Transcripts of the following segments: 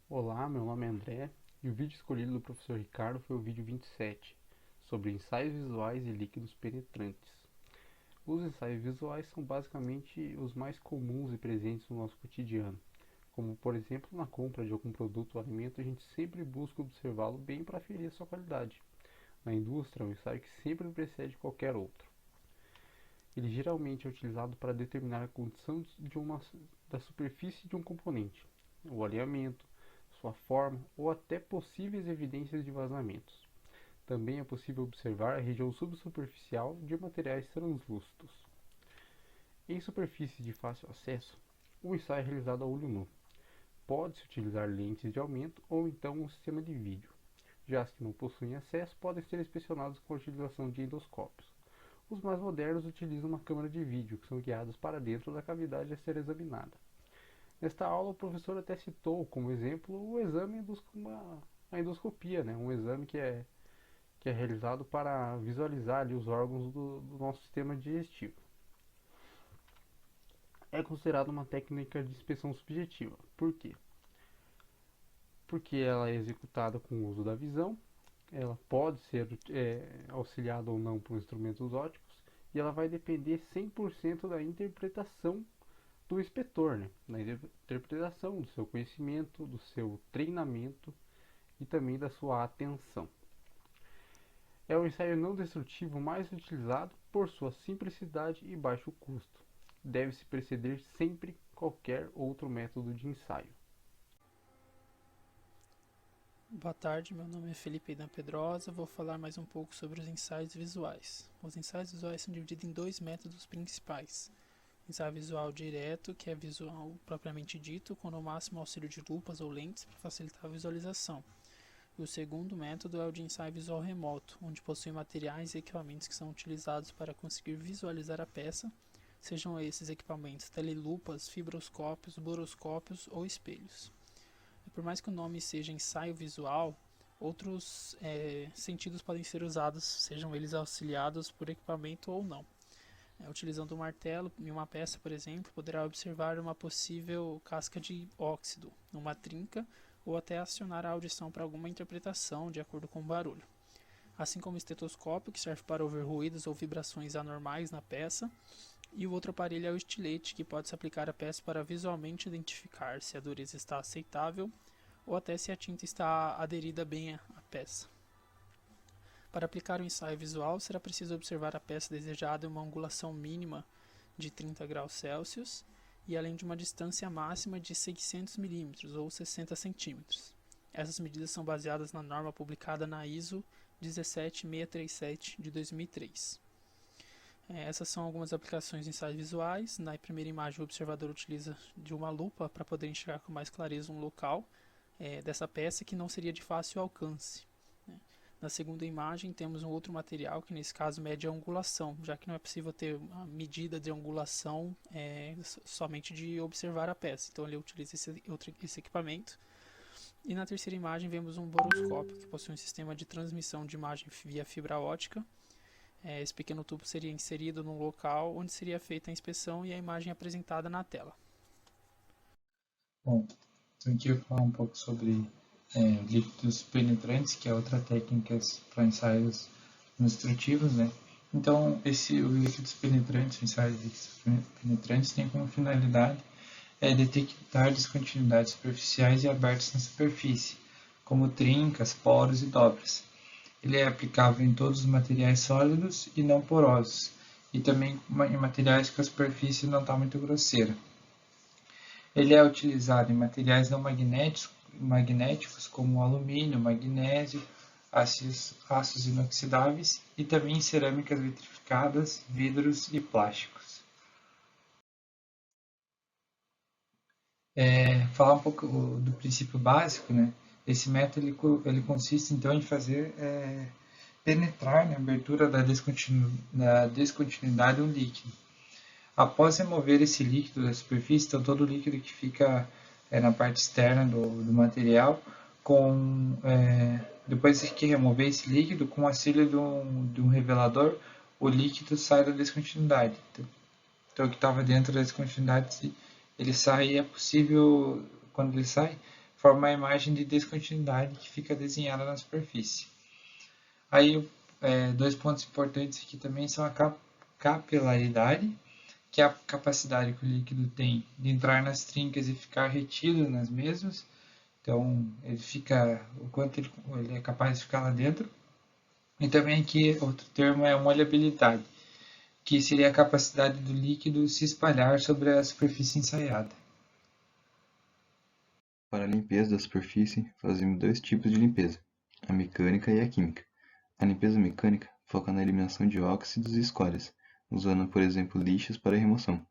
Olá, meu nome é André e o vídeo escolhido do professor Ricardo foi o vídeo 27, sobre ensaios visuais e líquidos penetrantes. Os ensaios visuais são basicamente os mais comuns e presentes no nosso cotidiano, como por exemplo na compra de algum produto ou alimento a gente sempre busca observá-lo bem para aferir a sua qualidade. Na indústria, é um ensaio que sempre precede qualquer outro. Ele geralmente é utilizado para determinar a condição da superfície de um componente, o alinhamento, sua forma ou até possíveis evidências de vazamentos. Também é possível observar a região subsuperficial de materiais translúcidos. Em superfícies de fácil acesso, o ensaio é realizado a olho nu. Pode-se utilizar lentes de aumento ou então um sistema de vídeo. Já as que não possuem acesso podem ser inspecionadas com a utilização de endoscópios. Os mais modernos utilizam uma câmera de vídeo, que são guiadas para dentro da cavidade a ser examinada. Nesta aula, o professor até citou como exemplo o exame a endoscopia, né? Um exame que é realizado para visualizar ali, os órgãos do nosso sistema digestivo. É considerada uma técnica de inspeção subjetiva. Por quê? Porque ela é executada com o uso da visão, ela pode ser auxiliada ou não por instrumentos ópticos, e ela vai depender 100% da interpretação do inspetor, né? Na interpretação do seu conhecimento, do seu treinamento e também da sua atenção. É o ensaio não destrutivo mais utilizado por sua simplicidade e baixo custo. Deve-se preceder sempre qualquer outro método de ensaio. Boa tarde, meu nome é Felipe Aidan Pedrosa, vou falar mais um pouco sobre os ensaios visuais. Os ensaios visuais são divididos em dois métodos principais. Ensaio visual direto, que é visual propriamente dito, com no máximo auxílio de lupas ou lentes para facilitar a visualização. E o segundo método é o de ensaio visual remoto, onde possui materiais e equipamentos que são utilizados para conseguir visualizar a peça, sejam esses equipamentos telelupas, fibroscópios, boroscópios ou espelhos. Por mais que o nome seja ensaio visual, outros sentidos podem ser usados, sejam eles auxiliados por equipamento ou não. Utilizando um martelo em uma peça, por exemplo, poderá observar uma possível casca de óxido, uma trinca, ou até acionar a audição para alguma interpretação de acordo com o barulho. Assim como o estetoscópio, que serve para ouvir ruídos ou vibrações anormais na peça, e o outro aparelho é o estilete, que pode se aplicar à peça para visualmente identificar se a dureza está aceitável ou até se a tinta está aderida bem à peça. Para aplicar o ensaio visual, será preciso observar a peça desejada em uma angulação mínima de 30 graus Celsius e além de uma distância máxima de 600 mm ou 60 cm. Essas medidas são baseadas na norma publicada na ISO 17637 de 2003. Essas são algumas aplicações de ensaios visuais. Na primeira imagem, o observador utiliza de uma lupa para poder enxergar com mais clareza um local dessa peça que não seria de fácil alcance. Na segunda imagem, temos um outro material que, nesse caso, mede a angulação, já que não é possível ter uma medida de angulação somente de observar a peça. Então, ele utiliza esse equipamento. E na terceira imagem, vemos um boroscópio, que possui um sistema de transmissão de imagem via fibra ótica. Esse pequeno tubo seria inserido no local onde seria feita a inspeção e a imagem apresentada na tela. Bom, então aqui eu vou falar um pouco sobre líquidos penetrantes, que é outra técnica para ensaios destrutivos, né? Então, os líquidos penetrantes, ensaios de líquidos penetrantes, têm como finalidade detectar descontinuidades superficiais e abertas na superfície, como trincas, poros e dobras. Ele é aplicável em todos os materiais sólidos e não porosos, e também em materiais que a superfície não está muito grosseira. Ele é utilizado em materiais não magnéticos como alumínio, magnésio, aços inoxidáveis e também em cerâmicas vitrificadas, vidros e plásticos. Falar um pouco do princípio básico, né? Esse método ele consiste então em fazer penetrar na abertura da descontinuidade um líquido. Após remover esse líquido da superfície, então todo o líquido que fica na parte externa do material, depois que remover esse líquido, com o auxílio de um revelador, o líquido sai da descontinuidade. Então o que estava dentro da descontinuidade, ele sai, e é possível, quando ele sai, forma uma imagem de descontinuidade que fica desenhada na superfície. Aí, dois pontos importantes aqui também são a capilaridade, que é a capacidade que o líquido tem de entrar nas trincas e ficar retido nas mesmas. Então, o quanto ele é capaz de ficar lá dentro. E também aqui, outro termo é molhabilidade, que seria a capacidade do líquido se espalhar sobre a superfície ensaiada. Para a limpeza da superfície, fazemos dois tipos de limpeza, a mecânica e a química. A limpeza mecânica foca na eliminação de óxidos e escórias, usando, por exemplo, lixas para remoção.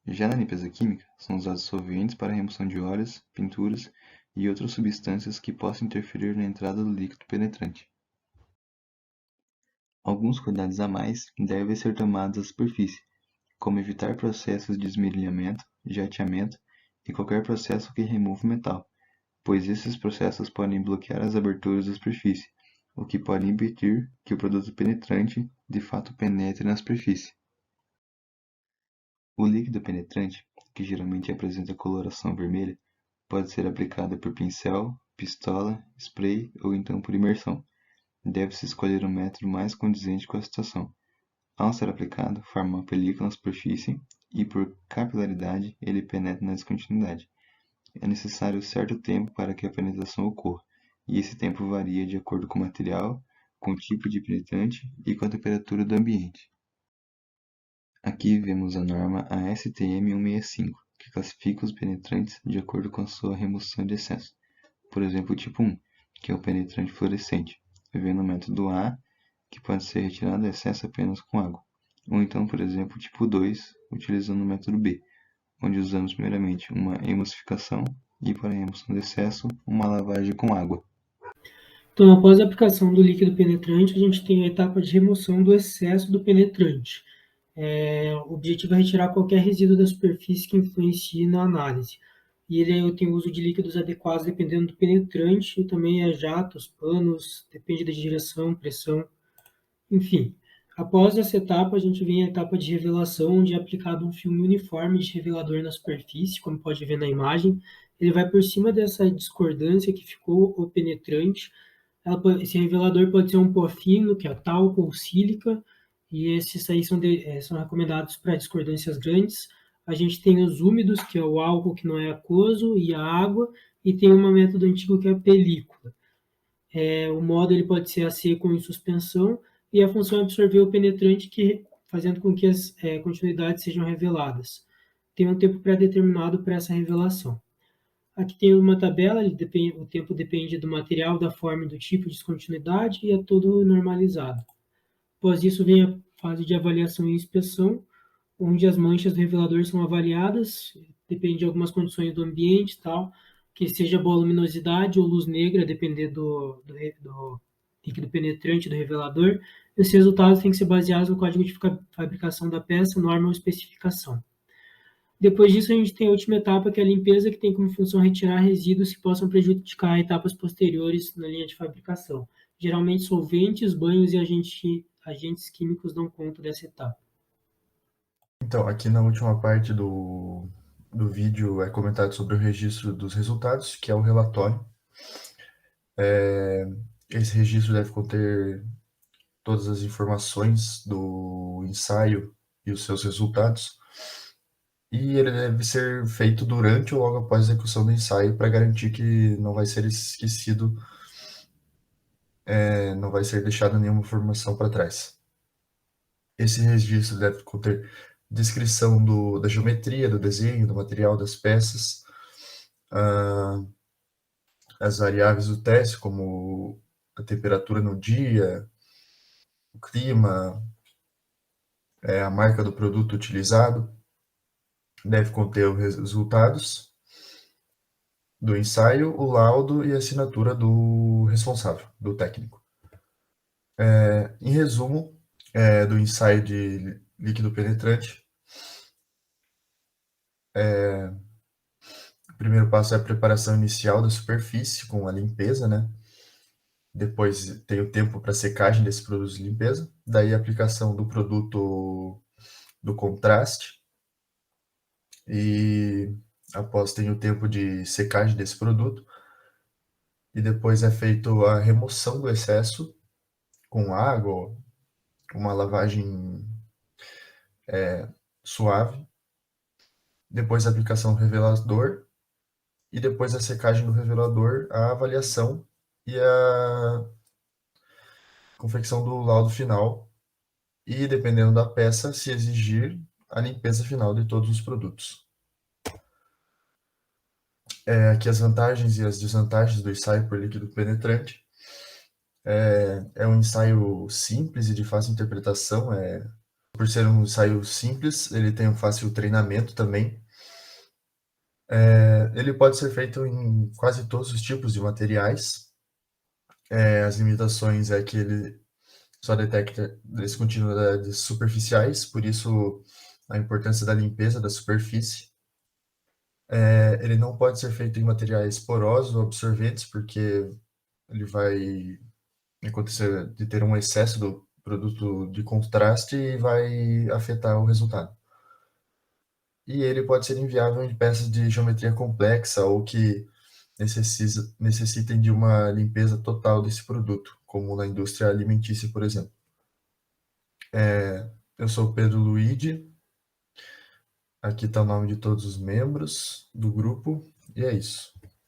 Já na limpeza química, são usados solventes para remoção de óleos, pinturas e outras substâncias que possam interferir na entrada do líquido penetrante. Alguns cuidados a mais devem ser tomados à superfície, como evitar processos de esmerilhamento, jateamento e qualquer processo que remova o metal, pois esses processos podem bloquear as aberturas da superfície, o que pode impedir que o produto penetrante de fato penetre na superfície. O líquido penetrante, que geralmente apresenta coloração vermelha, pode ser aplicado por pincel, pistola, spray ou então por imersão. Deve-se escolher um método mais condizente com a situação. Ao ser aplicado, forma uma película na superfície e, por capilaridade, ele penetra na descontinuidade. É necessário certo tempo para que a penetração ocorra, e esse tempo varia de acordo com o material, com o tipo de penetrante e com a temperatura do ambiente. Aqui vemos a norma ASTM 165, que classifica os penetrantes de acordo com a sua remoção de excesso. Por exemplo, o tipo 1, que é o penetrante fluorescente, vendo o método A, que pode ser retirado o excesso apenas com água. Ou então, por exemplo, o tipo 2, utilizando o método B, onde usamos primeiramente uma emulsificação e, para a remoção do excesso, uma lavagem com água. Então, após a aplicação do líquido penetrante, a gente tem a etapa de remoção do excesso do penetrante. O objetivo é retirar qualquer resíduo da superfície que influencie na análise. E ele tem o uso de líquidos adequados dependendo do penetrante, e também jatos, panos, depende da direção, pressão, enfim. Após essa etapa, a gente vem à etapa de revelação, onde é aplicado um filme uniforme de revelador na superfície, como pode ver na imagem. Ele vai por cima dessa discordância que ficou o penetrante. Esse revelador pode ser um pó fino, que é talco ou sílica, e esses aí são recomendados para discordâncias grandes. A gente tem os úmidos, que é o álcool que não é aquoso, e a água, e tem um método antigo que é a película. O modo ele pode ser a seco ou em suspensão, e a função é absorver o penetrante, fazendo com que as continuidades sejam reveladas. Tem um tempo pré-determinado para essa revelação. Aqui tem uma tabela, o tempo depende do material, da forma e do tipo de descontinuidade, e é todo normalizado. Após isso vem a fase de avaliação e inspeção, onde as manchas do revelador são avaliadas, depende de algumas condições do ambiente, tal, que seja boa luminosidade ou luz negra, depender do líquido penetrante do revelador. E os resultados têm que ser baseados no código de fabricação da peça, norma ou especificação. Depois disso, a gente tem a última etapa, que é a limpeza, que tem como função retirar resíduos que possam prejudicar etapas posteriores na linha de fabricação. Geralmente, solventes, banhos e agentes químicos dão conta dessa etapa. Então, aqui na última parte do vídeo é comentado sobre o registro dos resultados, que é o relatório. Esse registro deve conter todas as informações do ensaio e os seus resultados, e ele deve ser feito durante ou logo após a execução do ensaio para garantir que não vai ser esquecido, não vai ser deixada nenhuma informação para trás. Esse registro deve conter descrição da geometria, do desenho, do material das peças, as variáveis do teste, como a temperatura no dia, o clima, a marca do produto utilizado. Deve conter os resultados do ensaio, o laudo e a assinatura do responsável, do técnico. Em resumo, do ensaio de líquido penetrante, o primeiro passo é a preparação inicial da superfície com a limpeza, né? Depois tem o tempo para secagem desse produto de limpeza, daí a aplicação do produto do contraste, e após tem o tempo de secagem desse produto, e depois é feito a remoção do excesso com água, uma lavagem suave, depois a aplicação do revelador e depois a secagem do revelador, a avaliação e a confecção do laudo final e, dependendo da peça, se exigir a limpeza final de todos os produtos. Aqui as vantagens e as desvantagens do ensaio por líquido penetrante. É um ensaio simples e de fácil interpretação. Por ser um ensaio simples, ele tem um fácil treinamento também. Ele pode ser feito em quase todos os tipos de materiais. As limitações é que ele só detecta descontinuidades superficiais, por isso a importância da limpeza da superfície. Ele não pode ser feito em materiais porosos ou absorventes, porque ele vai acontecer de ter um excesso do produto de contraste e vai afetar o resultado. E ele pode ser inviável em peças de geometria complexa ou que necessitem de uma limpeza total desse produto, como na indústria alimentícia, por exemplo. Eu sou o Pedro Luigi, aqui está o nome de todos os membros do grupo, e é isso.